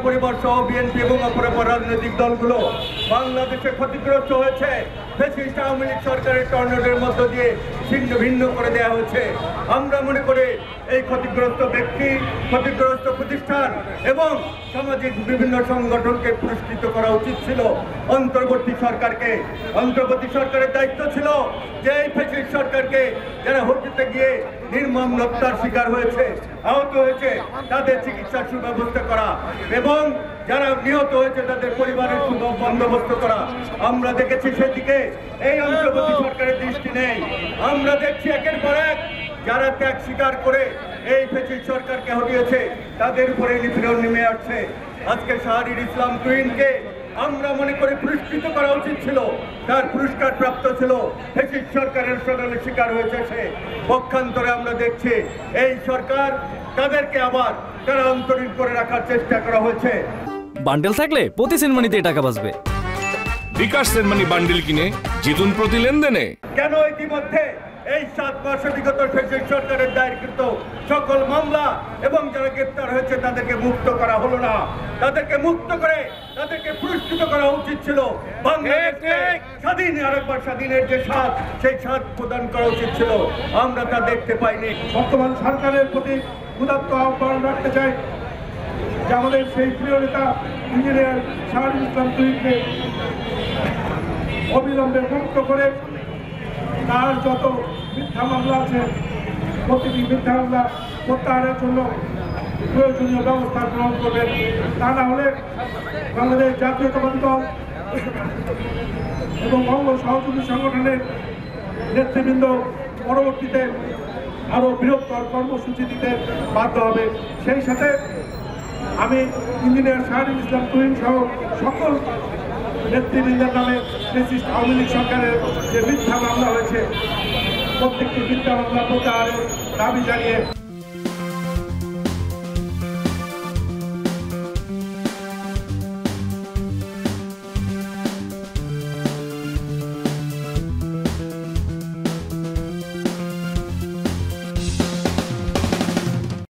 পরিবার সহ বিএনপি এবং অপরাপর রাজনৈতিক দলগুলো বাংলাদেশে ক্ষতিগ্রস্ত হয়েছে। ফ্যাসিস্ট আওয়ামী লীগ সরকারের টর্নেডোর মধ্য দিয়ে ছিন্ন ভিন্ন করে দেওয়া হয়েছে। আমরা মনে করি এই ক্ষতিগ্রস্ত ব্যক্তি, ক্ষতিগ্রস্ত প্রতিষ্ঠান এবং সামাজিক বিভিন্ন সংগঠনকে পুরস্কৃত করা উচিত ছিল। অন্তর্বর্তী সরকারের দায়িত্ব ছিল যে এই ফ্যাসিস্ট সরকারকে যারা হত্যা গিয়ে নির্মম হত্যার শিকার হয়েছে, আহত হয়েছে, তাদের চিকিৎসার সুব্যবস্থা করা এবং যারা নিহত হয়েছে তাদের পরিবারের বন্দোবস্ত করা। আমরা দেখেছি সেদিকে এই অন্তর্বর্তী সরকারের দৃষ্টি নেই। আমরা দেখছি একের পর এক যারা ত্যাগ স্বীকার করে এই ফ্যাসিস্ট সরকারকে হটিয়েছে তাদের উপরে নিপীড়ন নেমে আসছে। আজকে শাহরির ইসলাম তুহিনকে আমরা মনে করি পুরস্কৃত করা উচিত ছিল। তার পুরস্কার প্রাপ্ত ছিল। ফ্যাসিস্ট সরকারের সরলে শিকার হয়েছে সে। পক্ষান্তরে আমরা দেখছি এই সরকার তাদেরকে আবার কারান্তরীণ করে রাখার চেষ্টা করা হয়েছে। বান্ডেল থাকলে প্রতি সেনমানিতে টাকা বাঁচবে। বিকাশ সেনমানি বান্ডেল কিনে জিতুন প্রতি লেনদেনে। কেন ইতিমধ্যে এই 7 মাসে বিগত ফ্যাসিস্ট সরকারের দায়েরকৃত সকল মামলা এবং যারা গ্রেপ্তার হয়েছে তাদেরকে মুক্ত করা হলো না? তাদেরকে মুক্ত করে তাদেরকে পুরস্কৃত করা উচিত ছিল। বাংলাদেশকে স্বাধীন, আরেকবার স্বাধীনের যে স্বাদ, সেই স্বাদ প্রদান করা উচিত ছিল। আমরা তা দেখতে পাইনি। বর্তমান সরকারের প্রতি উদাত্ত আহ্বান রাখতে চাই যে আমাদের সেই প্রিয় নেতা ইঞ্জিনিয়ার শাহরির ইসলাম তুহিনকে অবিলম্বে মুক্ত করে তার যত মিথ্যা মামলা আছে প্রতিটি মিথ্যা মামলা প্রত্যাহারের জন্য প্রয়োজনীয় ব্যবস্থা গ্রহণ করবেন। তা না হলে বাংলাদেশ জাতীয়তাবাদী দল এবং অঙ্গ সহযোগী সংগঠনের নেতৃবৃন্দ পরবর্তীতে আরও বৃহত্তর কর্মসূচি দিতে বাধ্য হবে। সেই সাথে আমি ইঞ্জিনিয়ার শাহরির ইসলাম তুহিন সহ সকল নেতৃবৃন্দের নামে ফ্যাসিস্ট আওয়ামী লীগ সরকারের যে মিথ্যা মামলা হয়েছে প্রত্যেকটি মিথ্যা মামলা প্রত্যাহারের দাবি জানিয়ে